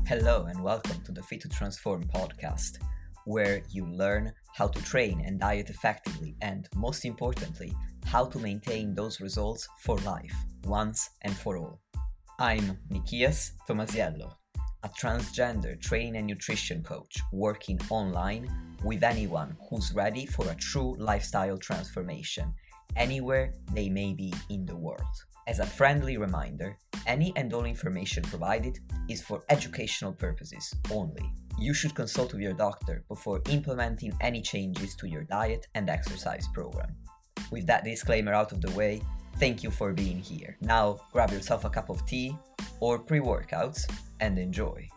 Hello and welcome to the Fit to Transform podcast, where you learn how to train and diet effectively and, most importantly, how to maintain those results for life, once and for all. I'm Nikias Tomasiello, a transgender training and nutrition coach working online with anyone who's ready for a true lifestyle transformation, anywhere they may be in the world. As a friendly reminder, any and all information provided is for educational purposes only. You should consult with your doctor before implementing any changes to your diet and exercise program. With that disclaimer out of the way, thank you for being here. Now grab yourself a cup of tea or pre-workouts and enjoy.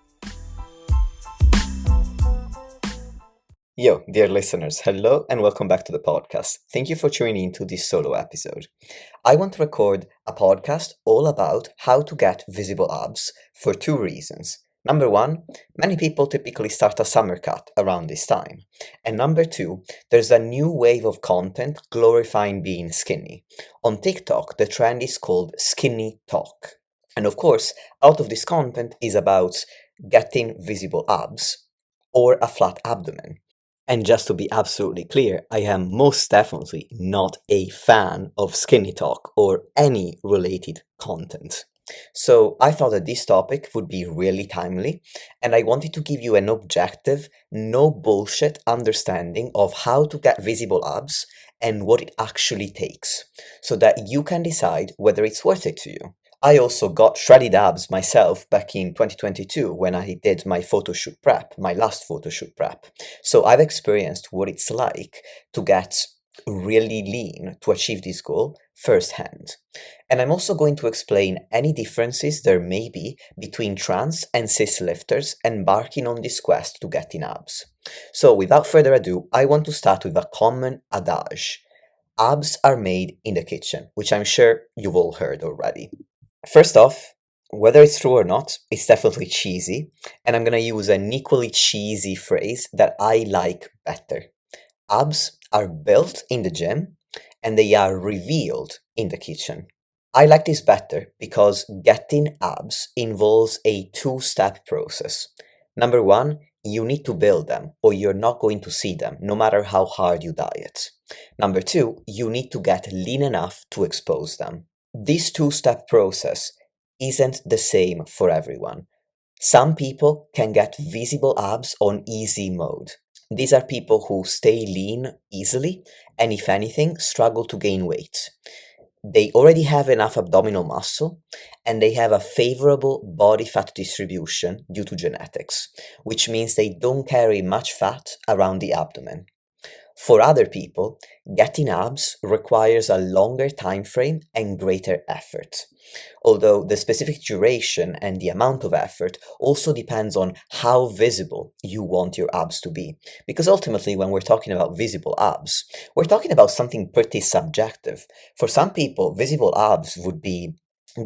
Yo, dear listeners, hello and welcome back to the podcast. Thank you for tuning in to this solo episode. I want to record a podcast all about how to get visible abs for two reasons. Number one, many people typically start a summer cut around this time. And number two, there's a new wave of content glorifying being skinny. On TikTok, the trend is called skinny talk. And of course, out of this content is about getting visible abs or a flat abdomen. And just to be absolutely clear, I am most definitely not a fan of skinny talk or any related content. So I thought that this topic would be really timely, and I wanted to give you an objective, no bullshit understanding of how to get visible abs and what it actually takes, so that you can decide whether it's worth it to you. I also got shredded abs myself back in 2022 when I did my photo shoot prep, my last photo shoot prep. So I've experienced what it's like to get really lean to achieve this goal firsthand. And I'm also going to explain any differences there may be between trans and cis lifters embarking on this quest to getting abs. So without further ado, I want to start with a common adage. Abs are made in the kitchen, which I'm sure you've all heard already. First off, whether it's true or not, it's definitely cheesy, and I'm going to use an equally cheesy phrase that I like better. Abs are built in the gym, and they are revealed in the kitchen. I like this better because getting abs involves a two-step process. Number one, you need to build them, or you're not going to see them, no matter how hard you diet. Number two, you need to get lean enough to expose them. This two-step process isn't the same for everyone. Some people can get visible abs on easy mode. These are people who stay lean easily and, if anything, struggle to gain weight. They already have enough abdominal muscle and they have a favorable body fat distribution due to genetics, which means they don't carry much fat around the abdomen. For other people, getting abs requires a longer time frame and greater effort, although the specific duration and the amount of effort also depends on how visible you want your abs to be. Because ultimately, when we're talking about visible abs, we're talking about something pretty subjective. For some people, visible abs would be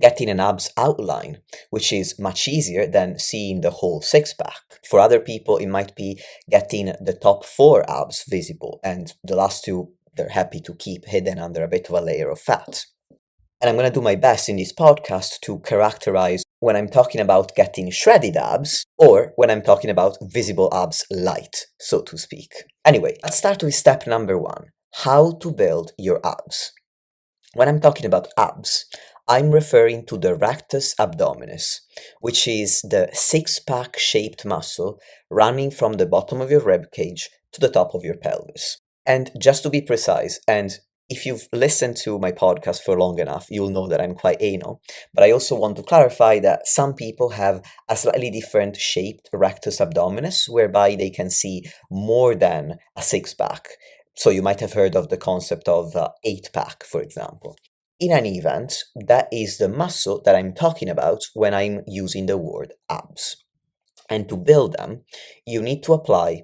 getting an abs outline, which is much easier than seeing the whole six-pack. For other people, it might be getting the top 4 abs visible, and the last 2 they're happy to keep hidden under a bit of a layer of fat. And I'm going to do my best in this podcast to characterize when I'm talking about getting shredded abs or when I'm talking about visible abs light, so to speak. Anyway, let's start with step number 1, how to build your abs. When I'm talking about abs, I'm referring to the rectus abdominis, which is the six-pack shaped muscle running from the bottom of your rib cage to the top of your pelvis. And just to be precise, and if you've listened to my podcast for long enough, you'll know that I'm quite anal, but I also want to clarify that some people have a slightly different shaped rectus abdominis, whereby they can see more than a six-pack. So you might have heard of the concept of 8-pack, for example. In any event, that is the muscle that I'm talking about when I'm using the word abs. And to build them, you need to apply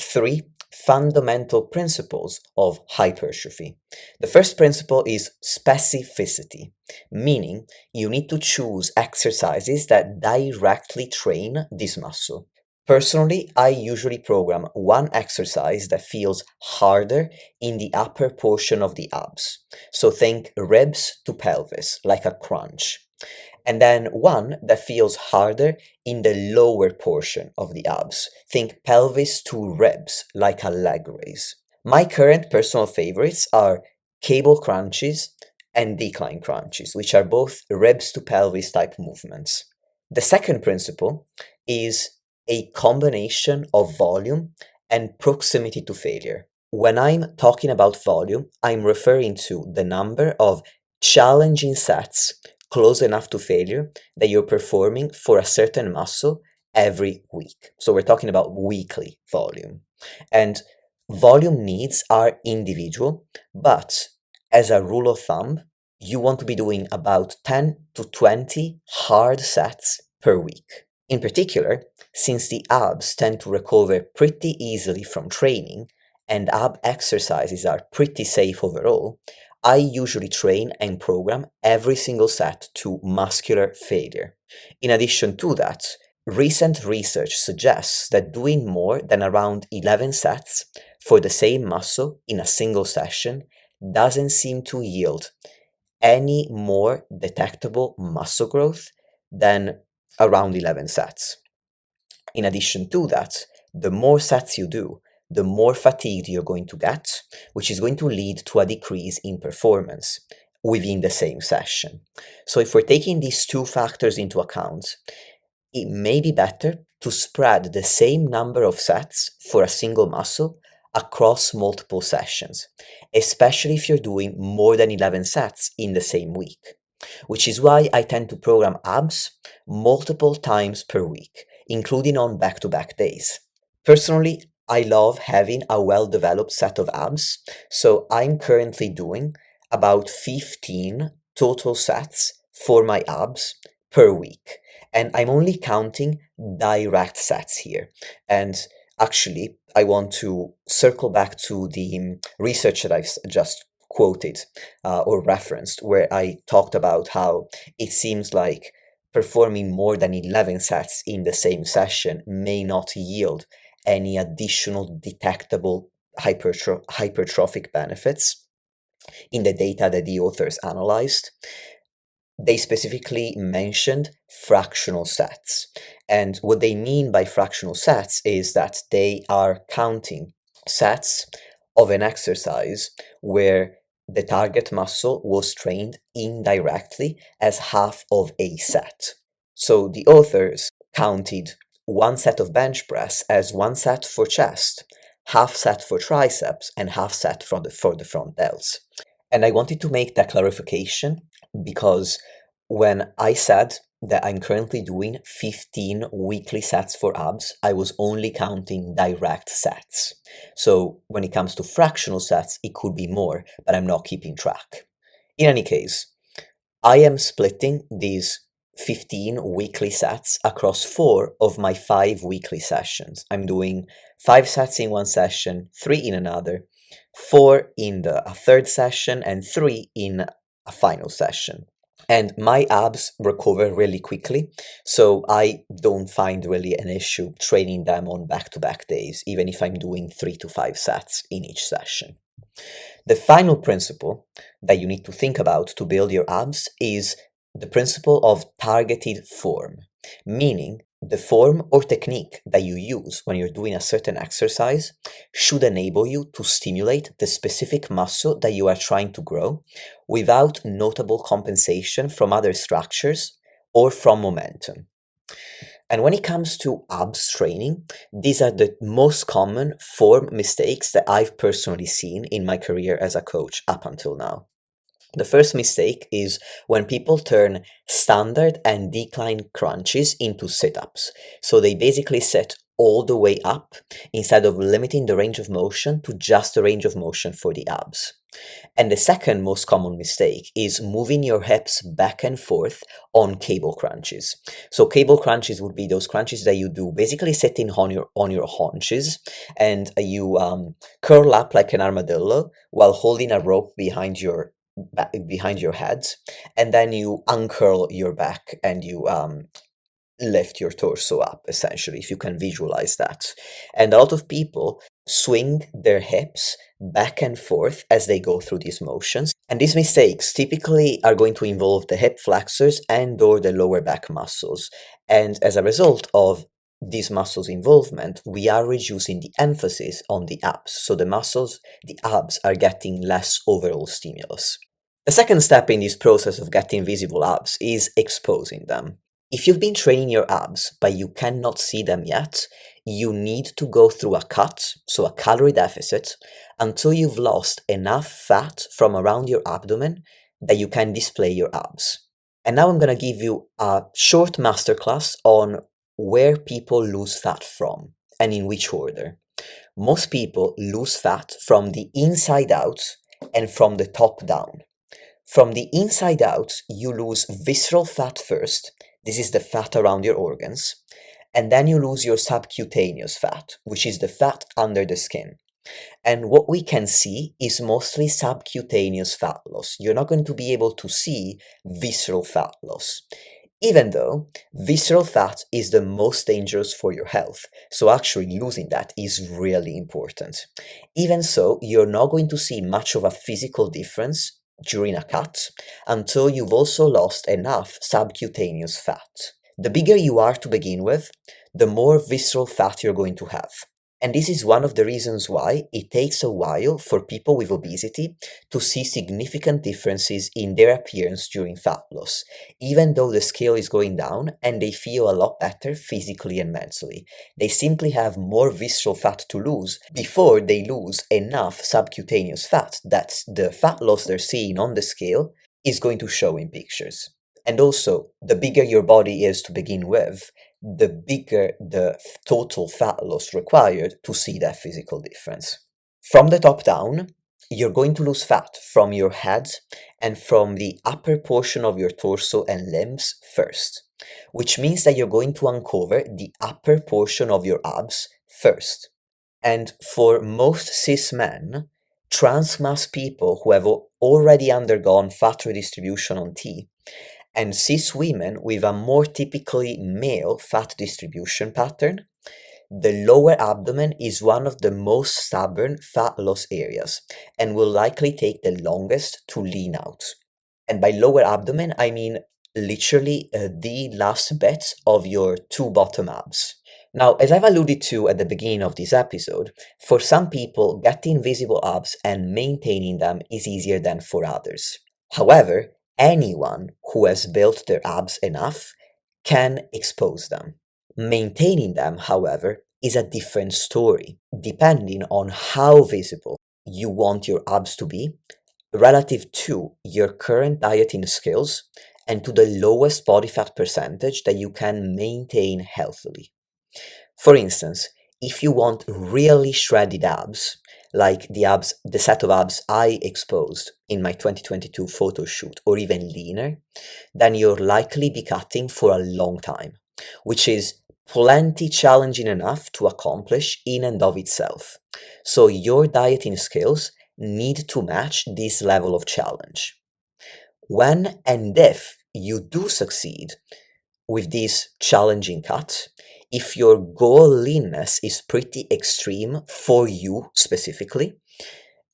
3 fundamental principles of hypertrophy. The first principle is specificity, meaning you need to choose exercises that directly train this muscle. Personally, I usually program one exercise that feels harder in the upper portion of the abs. So think ribs to pelvis, like a crunch. and then one that feels harder in the lower portion of the abs. Think pelvis to ribs, like a leg raise. My current personal favorites are cable crunches and decline crunches, which are both ribs to pelvis type movements. The second principle is a combination of volume and proximity to failure. When I'm talking about volume, I'm referring to the number of challenging sets close enough to failure that you're performing for a certain muscle every week. So we're talking about weekly volume. And volume needs are individual, but as a rule of thumb, you want to be doing about 10 to 20 hard sets per week. In particular, since the abs tend to recover pretty easily from training and ab exercises are pretty safe overall, I usually train and program every single set to muscular failure. In addition to that, recent research suggests that doing more than around 11 sets for the same muscle in a single session doesn't seem to yield any more detectable muscle growth than around 11 sets. In addition to that, the more sets you do, the more fatigued you're going to get, which is going to lead to a decrease in performance within the same session. So if we're taking these two factors into account, it may be better to spread the same number of sets for a single muscle across multiple sessions, especially if you're doing more than 11 sets in the same week, which is why I tend to program abs multiple times per week, including on back-to-back days. Personally, I love having a well-developed set of abs, so I'm currently doing about 15 total sets for my abs per week. And I'm only counting direct sets here. And actually, I want to circle back to the research that I've just quoted or referenced, where I talked about how it seems like performing more than 11 sets in the same session may not yield any additional detectable hypertrophic benefits in the data that the authors analyzed. They specifically mentioned fractional sets. And what they mean by fractional sets is that they are counting sets of an exercise where the target muscle was trained indirectly as half of a set. So the authors counted one set of bench press as one set for chest, half set for triceps, and half set for the front delts. And I wanted to make that clarification because when I said that I'm currently doing 15 weekly sets for abs, I was only counting direct sets. So when it comes to fractional sets, it could be more, but I'm not keeping track. In any case, I am splitting these 15 weekly sets across 4 of my 5 weekly sessions. I'm doing 5 sets in one session, 3 in another, 4 in a third session, and 3 in a final session. And my abs recover really quickly, so I don't find really an issue training them on back-to-back days, even if I'm doing 3 to 5 sets in each session. The final principle that you need to think about to build your abs is the principle of targeted form, meaning the form or technique that you use when you're doing a certain exercise should enable you to stimulate the specific muscle that you are trying to grow without notable compensation from other structures or from momentum. And when it comes to abs training, these are the most common form mistakes that I've personally seen in my career as a coach up until now. The first mistake is when people turn standard and decline crunches into sit-ups. So they basically sit all the way up instead of limiting the range of motion to just the range of motion for the abs. And the second most common mistake is moving your hips back and forth on cable crunches. So cable crunches would be those crunches that you do basically sitting on your haunches, and you curl up like an armadillo while holding a rope behind your head, and then you uncurl your back and you lift your torso up, essentially, if you can visualize that. And a lot of people swing their hips back and forth as they go through these motions. And these mistakes typically are going to involve the hip flexors and or the lower back muscles. And as a result of these muscles involvement, we are reducing the emphasis on the abs. So the abs are getting less overall stimulus. The second step in this process of getting visible abs is exposing them. If you've been training your abs but you cannot see them yet, you need to go through a cut, so a calorie deficit, until you've lost enough fat from around your abdomen that you can display your abs. And now I'm going to give you a short masterclass on where people lose fat from and in which order. Most people lose fat from the inside out and from the top down. From the inside out, you lose visceral fat first. This is the fat around your organs. And then you lose your subcutaneous fat, which is the fat under the skin. And what we can see is mostly subcutaneous fat loss. You're not going to be able to see visceral fat loss, even though visceral fat is the most dangerous for your health. So actually losing that is really important. Even so, you're not going to see much of a physical difference during a cut until you've also lost enough subcutaneous fat. The bigger you are to begin with, the more visceral fat you're going to have. And this is one of the reasons why it takes a while for people with obesity to see significant differences in their appearance during fat loss, even though the scale is going down and they feel a lot better physically and mentally. They simply have more visceral fat to lose before they lose enough subcutaneous fat that the fat loss they're seeing on the scale is going to show in pictures. And also, the bigger your body is to begin with, the bigger the total fat loss required to see that physical difference. From the top down, you're going to lose fat from your head and from the upper portion of your torso and limbs first, which means that you're going to uncover the upper portion of your abs first. And for most cis men, trans mass people who have already undergone fat redistribution on T, and cis women with a more typically male fat distribution pattern, the lower abdomen is one of the most stubborn fat loss areas and will likely take the longest to lean out. And by lower abdomen, I mean literally the last bit of your two bottom abs. Now, as I've alluded to at the beginning of this episode, for some people, getting visible abs and maintaining them is easier than for others. However, anyone who has built their abs enough can expose them. Maintaining them, however, is a different story, depending on how visible you want your abs to be relative to your current dieting skills and to the lowest body fat percentage that you can maintain healthily. For instance, if you want really shredded abs, like the set of abs I exposed in my 2022 photo shoot, or even leaner, then you'll likely be cutting for a long time, which is plenty challenging enough to accomplish in and of itself. So your dieting skills need to match this level of challenge. When and if you do succeed with this challenging cut, if your goal leanness is pretty extreme for you specifically,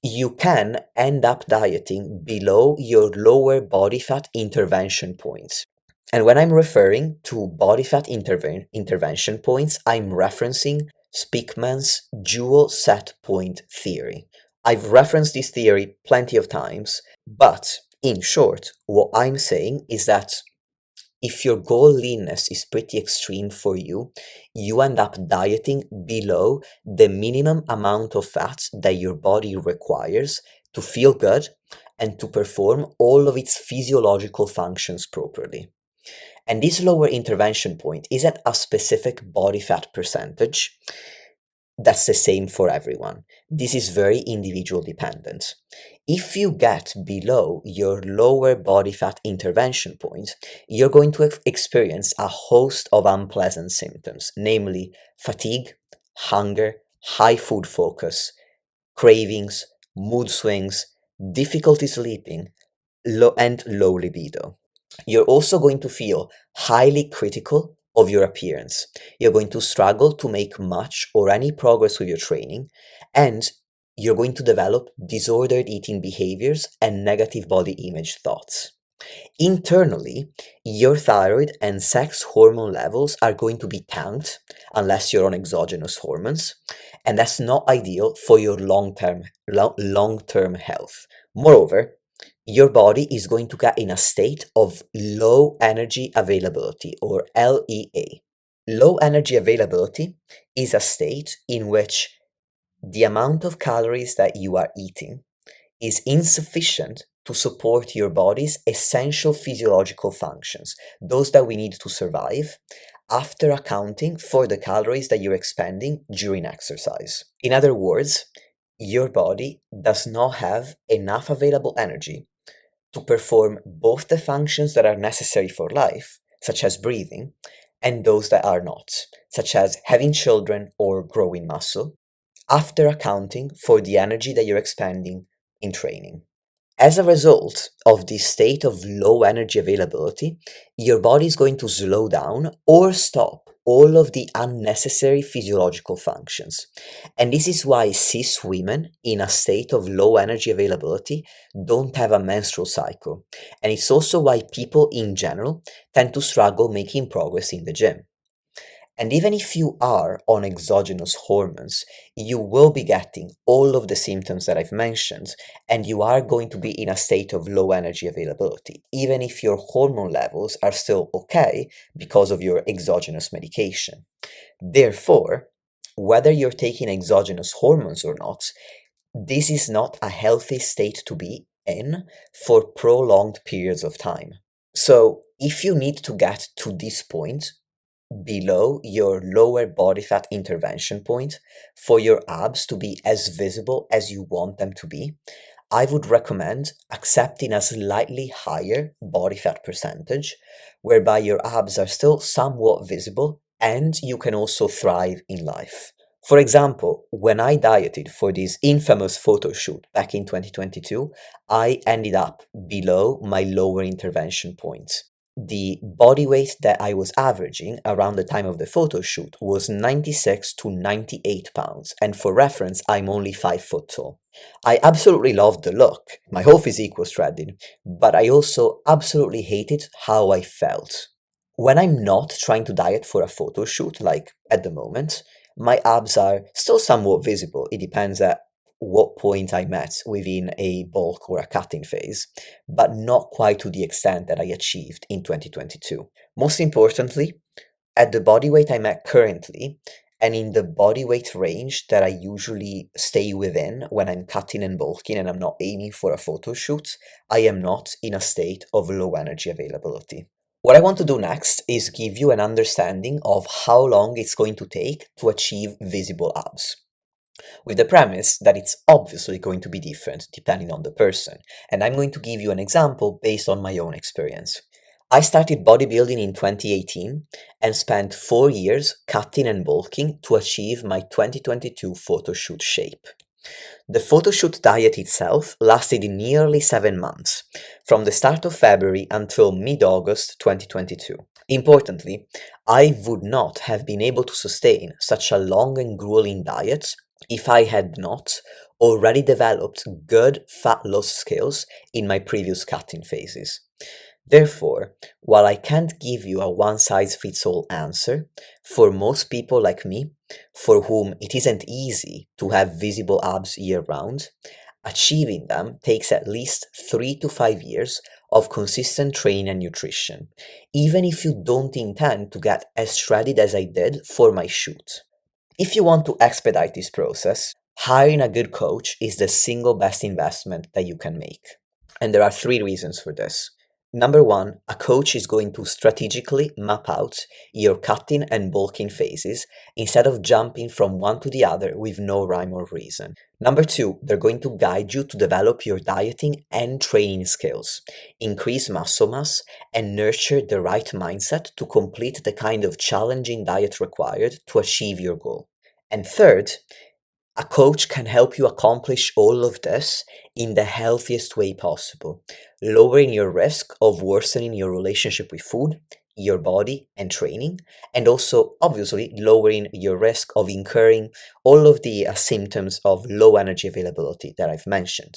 you can end up dieting below your lower body fat intervention points. And when I'm referring to body fat intervention points, I'm referencing Speakman's dual set point theory. I've referenced this theory plenty of times, but in short, what I'm saying is that if your goal leanness is pretty extreme for you, you end up dieting below the minimum amount of fats that your body requires to feel good and to perform all of its physiological functions properly. And this lower intervention point isn't a specific body fat percentage that's the same for everyone. This is very individual dependent. If you get below your lower body fat intervention point, you're going to experience a host of unpleasant symptoms, namely fatigue, hunger, high food focus, cravings, mood swings, difficulty sleeping, and low libido. You're also going to feel highly critical of your appearance. You're going to struggle to make much or any progress with your training, and you're going to develop disordered eating behaviors and negative body image thoughts. Internally, your thyroid and sex hormone levels are going to be tanked unless you're on exogenous hormones, and that's not ideal for your long-term health. Moreover, your body is going to get in a state of low energy availability, or LEA. Low energy availability is a state in which the amount of calories that you are eating is insufficient to support your body's essential physiological functions, those that we need to survive, after accounting for the calories that you're expending during exercise. In other words, your body does not have enough available energy to perform both the functions that are necessary for life, such as breathing, and those that are not, such as having children or growing muscle, after accounting for the energy that you're expending in training. As a result of this state of low energy availability, your body is going to slow down or stop all of the unnecessary physiological functions. And this is why cis women in a state of low energy availability don't have a menstrual cycle. And it's also why people in general tend to struggle making progress in the gym. And even if you are on exogenous hormones, you will be getting all of the symptoms that I've mentioned, and you are going to be in a state of low energy availability, even if your hormone levels are still okay because of your exogenous medication. Therefore, whether you're taking exogenous hormones or not, this is not a healthy state to be in for prolonged periods of time. So, if you need to get to this point, below your lower body fat intervention point, for your abs to be as visible as you want them to be, I would recommend accepting a slightly higher body fat percentage, whereby your abs are still somewhat visible and you can also thrive in life. For example, when I dieted for this infamous photo shoot back in 2022, I ended up below my lower intervention point. The body weight that I was averaging around the time of the photo shoot was 96 to 98 pounds, and for reference, I'm only 5 foot tall. I absolutely loved the look, my whole physique was shredded, but I also absolutely hated how I felt. When I'm not trying to diet for a photo shoot, like at the moment, my abs are still somewhat visible. It depends at what point I'm at within a bulk or a cutting phase, but not quite to the extent that I achieved in 2022. Most importantly, at the body weight I'm at currently, and in the body weight range that I usually stay within when I'm cutting and bulking and I'm not aiming for a photo shoot, I am not in a state of low energy availability. What I want to do next is give you an understanding of how long it's going to take to achieve visible abs, with the premise that it's obviously going to be different depending on the person, and I'm going to give you an example based on my own experience. I started bodybuilding in 2018 and spent 4 years cutting and bulking to achieve my 2022 photo shoot shape. The photo shoot diet itself lasted nearly 7 months, from the start of February until mid-August 2022. Importantly, I would not have been able to sustain such a long and grueling diet if I had not already developed good fat loss skills in my previous cutting phases. Therefore, while I can't give you a one-size-fits-all answer, for most people like me, for whom it isn't easy to have visible abs year-round, achieving them takes at least 3 to 5 years of consistent training and nutrition, even if you don't intend to get as shredded as I did for my shoot. If you want to expedite this process, hiring a good coach is the single best investment that you can make. And there are 3 reasons for this. Number 1, a coach is going to strategically map out your cutting and bulking phases instead of jumping from one to the other with no rhyme or reason. Number 2, they're going to guide you to develop your dieting and training skills, increase muscle mass, and nurture the right mindset to complete the kind of challenging diet required to achieve your goal. And third, a coach can help you accomplish all of this in the healthiest way possible, lowering your risk of worsening your relationship with food, your body and training, and also obviously lowering your risk of incurring all of the symptoms of low energy availability that I've mentioned.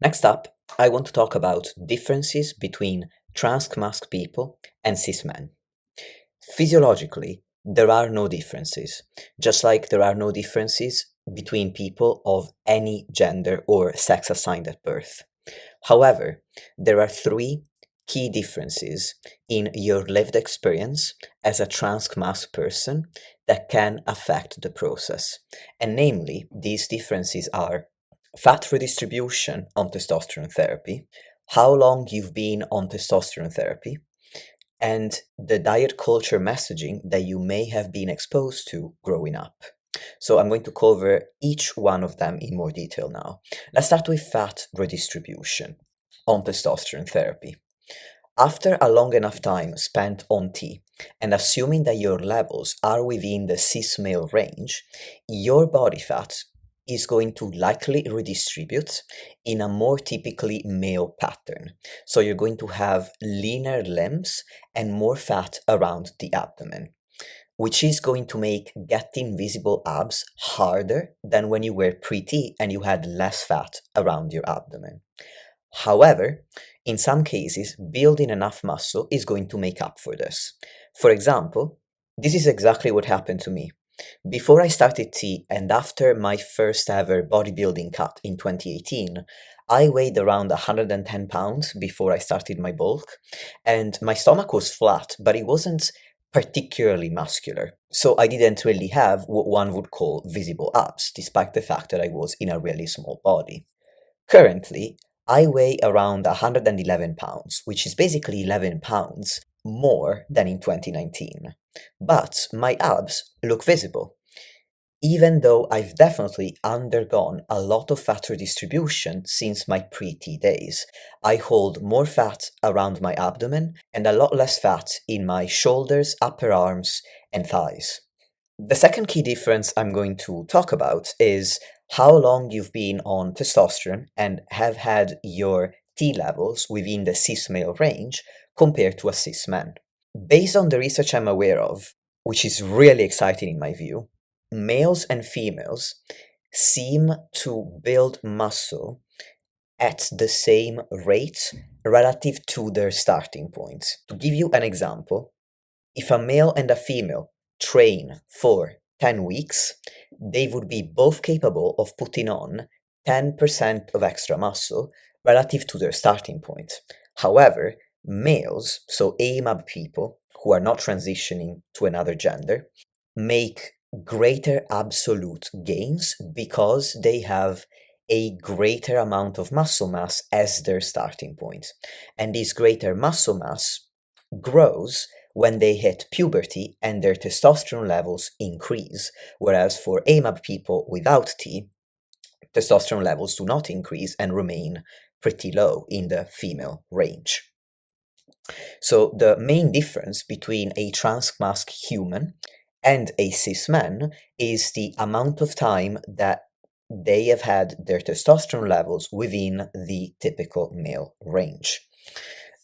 Next up, I want to talk about differences between trans-masc people and cis men. Physiologically, there are no differences, just like there are no differences between people of any gender or sex assigned at birth. However, there are three key differences in your lived experience as a trans-masc person that can affect the process. And namely, these differences are fat redistribution on testosterone therapy, how long you've been on testosterone therapy, and the diet culture messaging that you may have been exposed to growing up. So I'm going to cover each one of them in more detail now. Let's start with fat redistribution on testosterone therapy. After a long enough time spent on T, and assuming that your levels are within the cis male range, your body fat is going to likely redistribute in a more typically male pattern. So you're going to have leaner limbs and more fat around the abdomen, which is going to make getting visible abs harder than when you were pre-T and you had less fat around your abdomen. However, in some cases, building enough muscle is going to make up for this. For example, this is exactly what happened to me. Before I started T and after my first ever bodybuilding cut in 2018, I weighed around 110 pounds before I started my bulk, and my stomach was flat, but it wasn't particularly muscular. So I didn't really have what one would call visible abs, despite the fact that I was in a really small body. Currently, I weigh around 111 pounds, which is basically 11 pounds more than in 2019. But my abs look visible. Even though I've definitely undergone a lot of fat redistribution since my pre-T days, I hold more fat around my abdomen and a lot less fat in my shoulders, upper arms, and thighs. The second key difference I'm going to talk about is how long you've been on testosterone and have had your T levels within the cis male range compared to a cis man. Based on the research I'm aware of, which is really exciting in my view, males and females seem to build muscle at the same rate relative to their starting point. To give you an example, if a male and a female train for 10 weeks, they would be both capable of putting on 10% of extra muscle relative to their starting point. However, males, so AMAB people who are not transitioning to another gender, make greater absolute gains because they have a greater amount of muscle mass as their starting point. And this greater muscle mass grows when they hit puberty and their testosterone levels increase, whereas for AMAB people without T, testosterone levels do not increase and remain pretty low in the female range. So the main difference between a trans-masc human and a cis man is the amount of time that they have had their testosterone levels within the typical male range.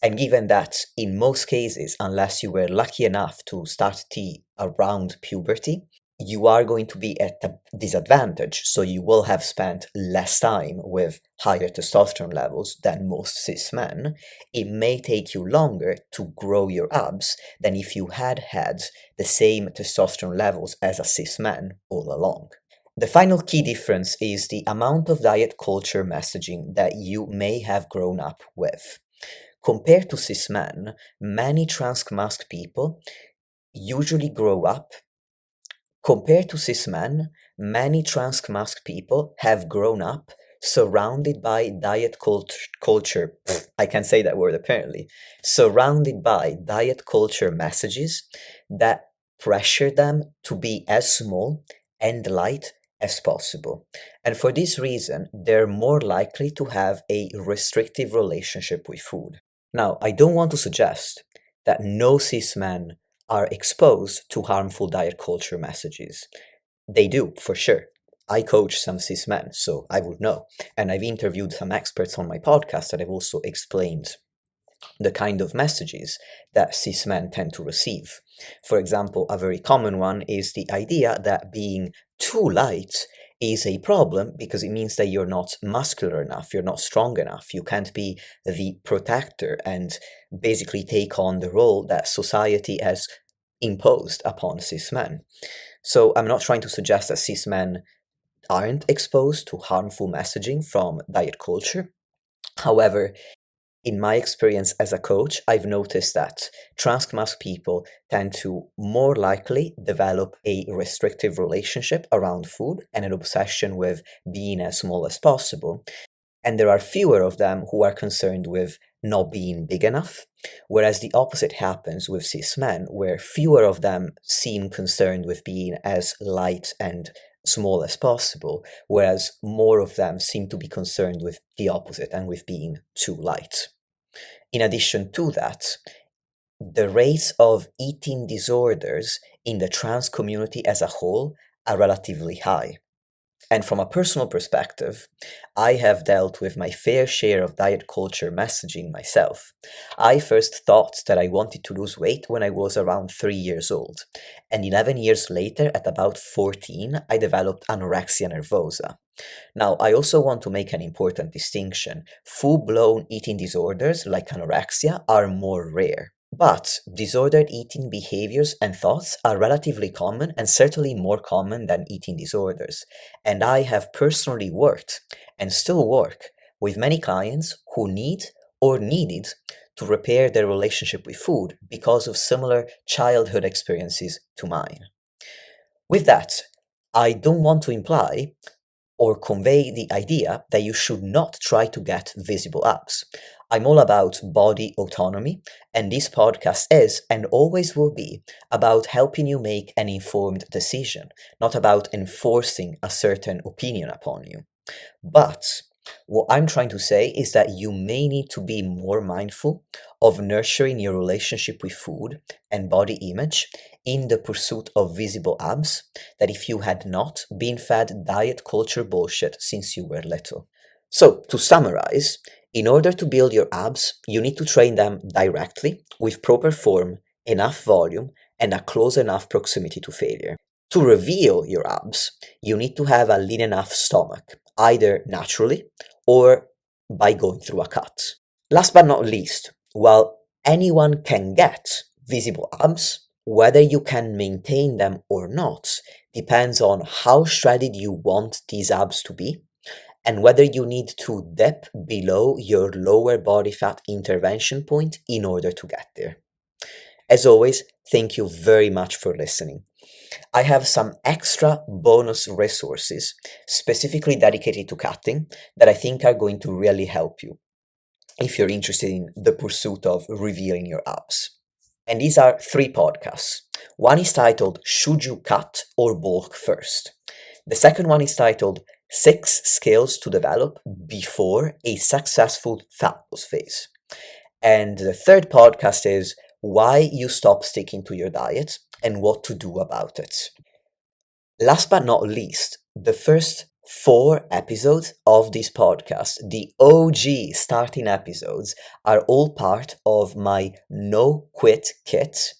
And given that in most cases, unless you were lucky enough to start T around puberty, you are going to be at a disadvantage, so you will have spent less time with higher testosterone levels than most cis men. It may take you longer to grow your abs than if you had had the same testosterone levels as a cis man all along. The final key difference is the amount of diet culture messaging that you may have grown up with. Compared to cis men, many trans-masc people usually grow up. Compared to cis men, many trans-masc people have grown up surrounded by diet culture. I can't say that word apparently. Surrounded by diet culture messages that pressure them to be as small and light as possible. And for this reason, they're more likely to have a restrictive relationship with food. Now, I don't want to suggest that no cis men are exposed to harmful diet culture messages. They do, for sure. I coach some cis men, so I would know. And I've interviewed some experts on my podcast that have also explained the kind of messages that cis men tend to receive. For example, a very common one is the idea that being too light is a problem because it means that you're not muscular enough, you're not strong enough, you can't be the protector and basically take on the role that society has imposed upon cis men. So I'm not trying to suggest that cis men aren't exposed to harmful messaging from diet culture. However, in my experience as a coach, I've noticed that trans-masc people tend to more likely develop a restrictive relationship around food and an obsession with being as small as possible. And there are fewer of them who are concerned with not being big enough, whereas the opposite happens with cis men, where fewer of them seem concerned with being as light and small as possible, whereas more of them seem to be concerned with the opposite and with being too light. In addition to that, the rates of eating disorders in the trans community as a whole are relatively high. And from a personal perspective, I have dealt with my fair share of diet culture messaging myself. I first thought that I wanted to lose weight when I was around 3 years old, and 11 years later, at about 14, I developed anorexia nervosa. Now, I also want to make an important distinction. Full-blown eating disorders like anorexia are more rare. But disordered eating behaviors and thoughts are relatively common and certainly more common than eating disorders. And I have personally worked and still work with many clients who need or needed to repair their relationship with food because of similar childhood experiences to mine. With that, I don't want to imply or convey the idea that you should not try to get visible abs. I'm all about body autonomy, and this podcast is and always will be about helping you make an informed decision, not about enforcing a certain opinion upon you. But what I'm trying to say is that you may need to be more mindful of nurturing your relationship with food and body image in the pursuit of visible abs, that if you had not been fed diet culture bullshit since you were little. So, to summarize, in order to build your abs, you need to train them directly, with proper form, enough volume, and a close enough proximity to failure. To reveal your abs, you need to have a lean enough stomach, either naturally or by going through a cut. Last but not least, while anyone can get visible abs, whether you can maintain them or not depends on how shredded you want these abs to be and whether you need to dip below your lower body fat intervention point in order to get there. As always, thank you very much for listening. I have some extra bonus resources specifically dedicated to cutting that I think are going to really help you if you're interested in the pursuit of revealing your abs. And these are 3 podcasts. One is titled, Should You Cut or Bulk First? The second one is titled, 6 Skills to Develop Before a Successful Fat Loss Phase. And the third podcast is, Why You Stop Sticking to Your Diet and What to Do About It. Last but not least, the first 4 episodes of this podcast, the OG starting episodes, are all part of my No Quit Kit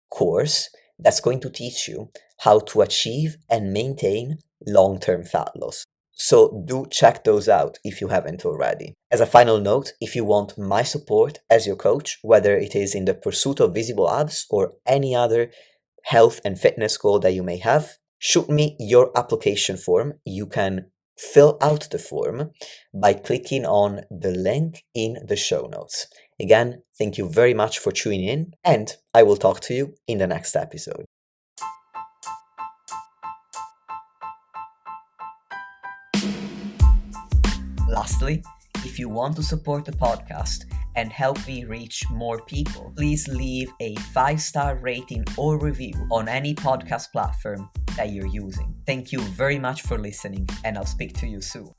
course that's going to teach you how to achieve and maintain long-term fat loss. So do check those out if you haven't already. As a final note, if you want my support as your coach, whether it is in the pursuit of visible abs or any other health and fitness goal that you may have, shoot me your application form. You can fill out the form by clicking on the link in the show notes. Again, thank you very much for tuning in, and I will talk to you in the next episode. Lastly, if you want to support the podcast and help me reach more people, please leave a 5-star rating or review on any podcast platform that you're using. Thank you very much for listening, and I'll speak to you soon.